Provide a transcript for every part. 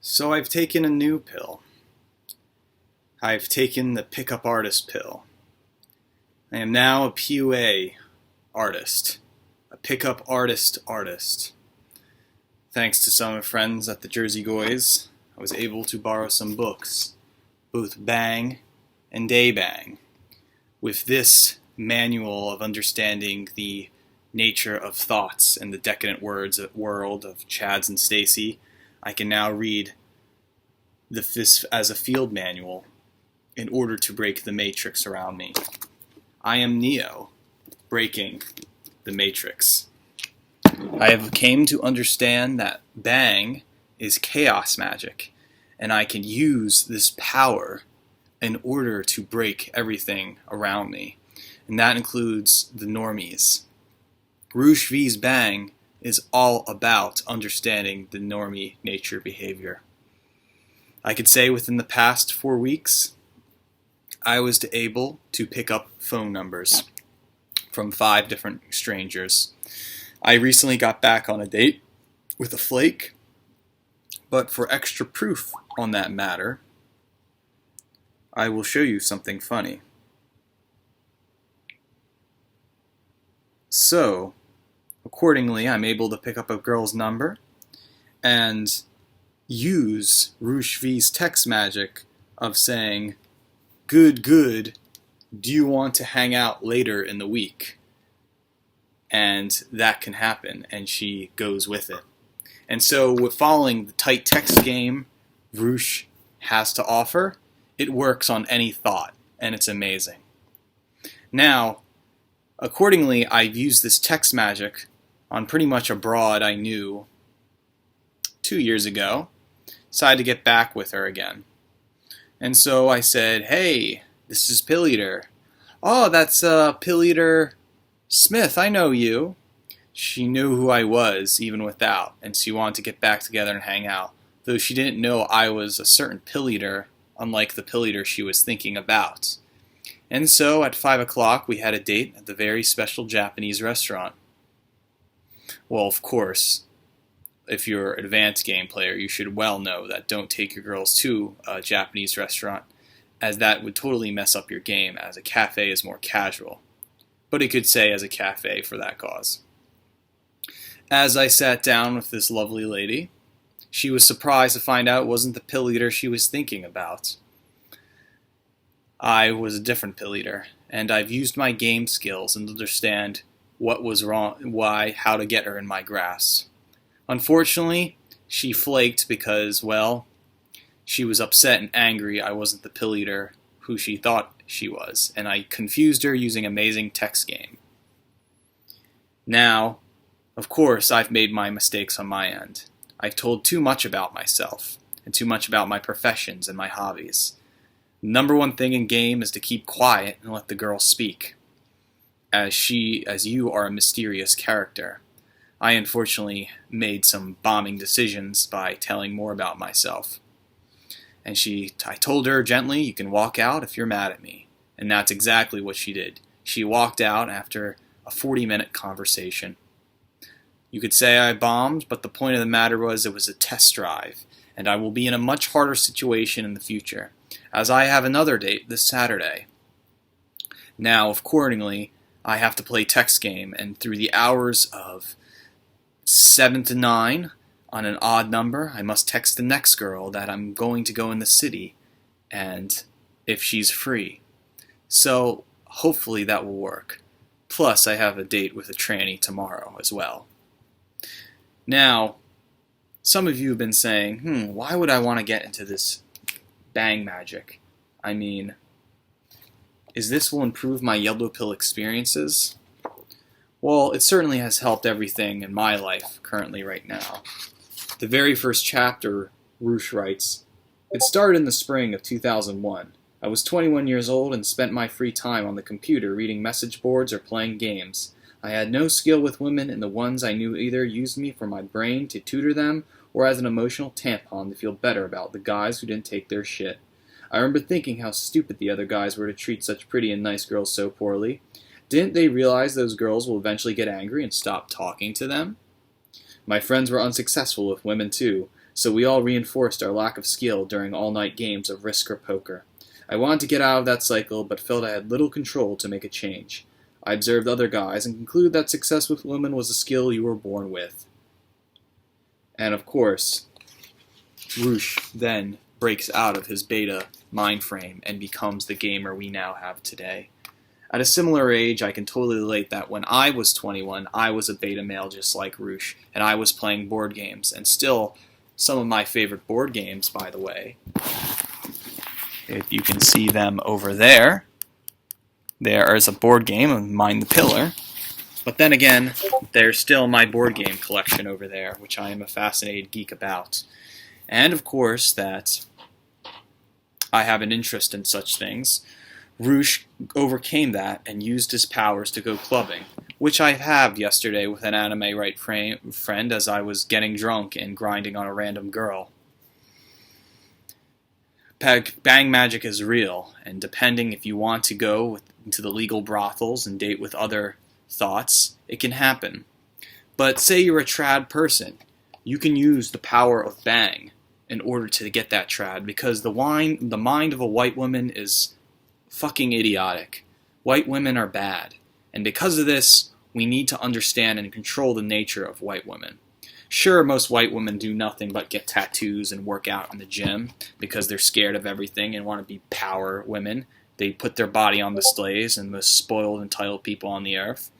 So I've taken a new pill. I've taken the pickup artist pill. I am now a PUA artist, a pickup artist. Thanks to some friends at the Jersey Goys, I was able to borrow some books, both Bang and Day Bang. With this manual of understanding the nature of thoughts and the decadent world of Chads and Stacy, I can now read this as a field manual in order to break the matrix around me. I am Neo, breaking the matrix. I have came to understand that Bang is chaos magic, and I can use this power in order to break everything around me, and that includes the normies. Roosh V's Bang is all about understanding the normie nature behavior. I could say within the past 4 weeks, I was able to pick up phone numbers from 5 different strangers. I recently got back on a date with a flake, but for extra proof on that matter, I will show you something funny. So, accordingly, I'm able to pick up a girl's number and use Roosh V's text magic of saying, good, do you want to hang out later in the week? And that can happen, and she goes with it. And so, with following the tight text game Roosh has to offer, it works on any thought, and it's amazing. Now, accordingly, I've used this text magic on pretty much a broad I knew 2 years ago. Decided to get back with her again. And so I said, hey, this is Pilleater. Oh, that's Pilleater Smith, I know you. She knew who I was, even without, and she wanted to get back together and hang out, though she didn't know I was a certain Pilleater, unlike the Pilleater she was thinking about. And so, at 5 o'clock, we had a date at the very special Japanese restaurant. Well, of course, if you're an advanced game player, you should well know that don't take your girls to a Japanese restaurant, as that would totally mess up your game, as a cafe is more casual. But it could say as a cafe for that cause. As I sat down with this lovely lady, she was surprised to find out it wasn't the pill eater she was thinking about. I was a different pill eater, and I've used my game skills and understand what was wrong, why, how to get her in my grasp. Unfortunately, she flaked because, well, she was upset and angry I wasn't the pill eater who she thought she was, and I confused her using amazing text game. Now, of course, I've made my mistakes on my end. I've told too much about myself, and too much about my professions and my hobbies. The number one thing in game is to keep quiet and let the girl speak, as you are a mysterious character. I unfortunately made some bombing decisions by telling more about myself. And I told her gently, you can walk out if you're mad at me. And that's exactly what she did. She walked out after a 40-minute conversation. You could say I bombed, but the point of the matter was it was a test drive, and I will be in a much harder situation in the future, as I have another date this Saturday. Now, accordingly, I have to play text game, and through the hours of 7 to 9, on an odd number, I must text the next girl that I'm going to go in the city, and if she's free. So, hopefully that will work. Plus, I have a date with a tranny tomorrow as well. Now, some of you have been saying, why would I want to get into this bang magic? I mean, is this will improve my yellow pill experiences? Well, it certainly has helped everything in my life currently right now. The very first chapter, Roosh writes, it started in the spring of 2001. I was 21 years old and spent my free time on the computer reading message boards or playing games. I had no skill with women, and the ones I knew either used me for my brain to tutor them or as an emotional tampon to feel better about the guys who didn't take their shit. I remember thinking how stupid the other guys were to treat such pretty and nice girls so poorly. Didn't they realize those girls will eventually get angry and stop talking to them? My friends were unsuccessful with women too. so we all reinforced our lack of skill during all-night games of Risk or Poker. I wanted to get out of that cycle, but felt I had little control to make a change. I observed other guys and concluded that success with women was a skill you were born with. And of course, Roosh then breaks out of his beta mind frame and becomes the gamer we now have today. At a similar age, I can totally relate that when I was 21, I was a beta male just like Roosh, and I was playing board games. And still, some of my favorite board games, by the way, if you can see them over there, there is a board game of Mind the Pillar. But then again, there's still my board game collection over there, which I am a fascinated geek about. And of course, that I have an interest in such things. Roosh overcame that and used his powers to go clubbing, which I have yesterday with an anime right friend as I was getting drunk and grinding on a random girl. Bang magic is real, and depending if you want to go into the legal brothels and date with other thoughts, it can happen. But say you're a trad person, you can use the power of bang in order to get that trad, because the mind of a white woman is fucking idiotic. White women are bad, and because of this, we need to understand and control the nature of white women. Sure, most white women do nothing but get tattoos and work out in the gym because they're scared of everything and want to be power women. They put their body on displays and the most spoiled, entitled people on the earth.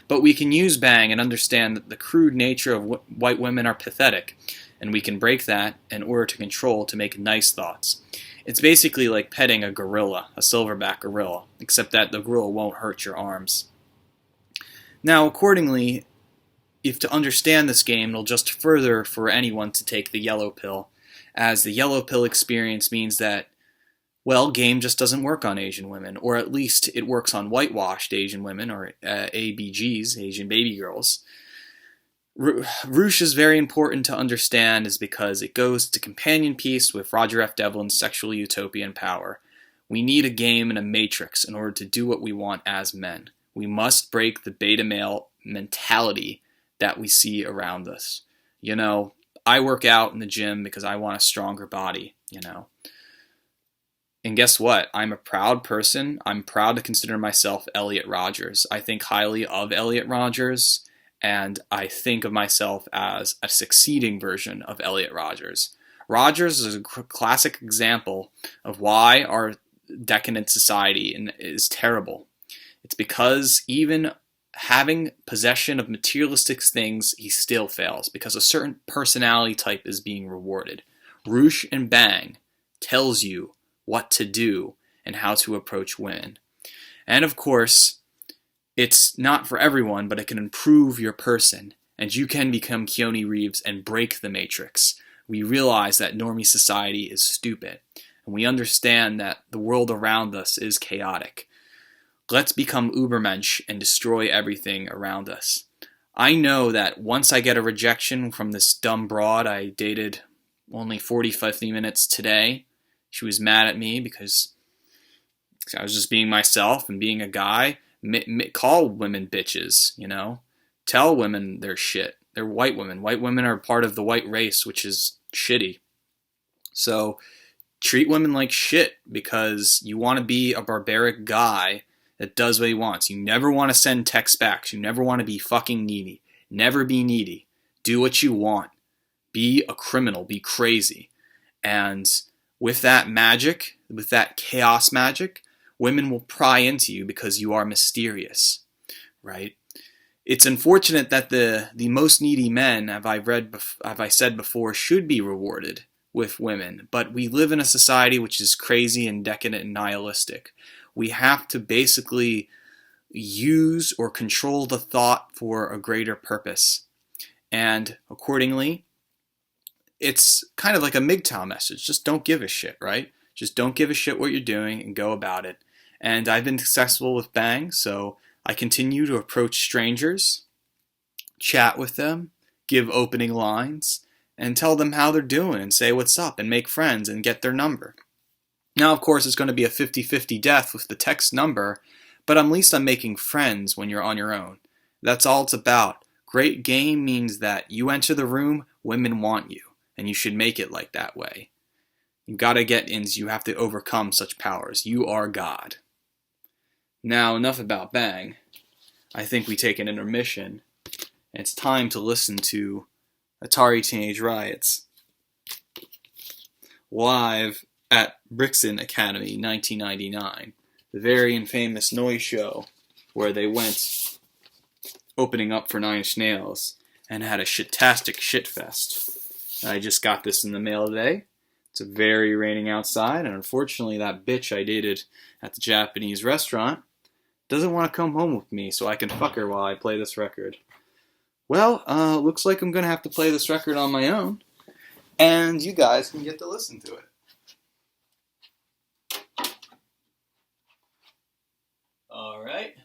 But we can use bang and understand that the crude nature of white women are pathetic, and we can break that in order to control to make nice thoughts. It's basically like petting a gorilla, a silverback gorilla, except that the gorilla won't hurt your arms. Now, accordingly, if to understand this game, it'll just further for anyone to take the yellow pill, as the yellow pill experience means that, well, game just doesn't work on Asian women, or at least it works on whitewashed Asian women, or ABGs, Asian baby girls. Roosh is very important to understand is because it goes to companion piece with Roger F. Devlin's Sexual Utopia and Power. We need a game and a matrix in order to do what we want as men. We must break the beta male mentality that we see around us. You know, I work out in the gym because I want a stronger body, you know. And guess what? I'm a proud person. I'm proud to consider myself Elliot Rodgers. I think highly of Elliot Rodgers, and I think of myself as a succeeding version of Elliot Rodgers. Rodgers is a classic example of why our decadent society is terrible. It's because even having possession of materialistic things, he still fails because a certain personality type is being rewarded. Roosh and Bang tells you what to do and how to approach women. And of course, it's not for everyone, but it can improve your person, and you can become Keanu Reeves and break the matrix. We realize that normie society is stupid, and we understand that the world around us is chaotic. Let's become Ubermensch and destroy everything around us. I know that once I get a rejection from this dumb broad I dated only 40-50 minutes today, she was mad at me because I was just being myself and being a guy. Call women bitches, you know. Tell women they're shit. They're white women. White women are part of the white race, which is shitty. So treat women like shit because you want to be a barbaric guy that does what he wants. You never want to send text backs. You never want to be fucking needy. Never be needy. Do what you want. Be a criminal. Be crazy. And with that magic, with that chaos magic, women will pry into you because you are mysterious, right? It's unfortunate that the most needy men, have I said before, should be rewarded with women. But we live in a society which is crazy and decadent and nihilistic. We have to basically use or control the thought for a greater purpose. And accordingly, it's kind of like a MGTOW message. Just don't give a shit, right? Just don't give a shit what you're doing and go about it. And I've been successful with Bang, so I continue to approach strangers, chat with them, give opening lines, and tell them how they're doing and say what's up and make friends and get their number. Now, of course, it's going to be a 50-50 death with the text number, but at least I'm making friends when you're on your own. That's all it's about. Great game means that you enter the room, women want you. and you should make it like that way. You gotta get ins, you have to overcome such powers. You are God. Now, enough about Bang. I think we take an intermission. It's time to listen to Atari Teenage Riots live at Brixton Academy, 1999. The very infamous noise show where they went opening up for Nine Inch Nails and had a shitastic shitfest. I just got this in the mail today. It's very raining outside, and unfortunately that bitch I dated at the Japanese restaurant doesn't want to come home with me so I can fuck her while I play this record. Well, looks like I'm going to have to play this record on my own, and you guys can get to listen to it. Alright.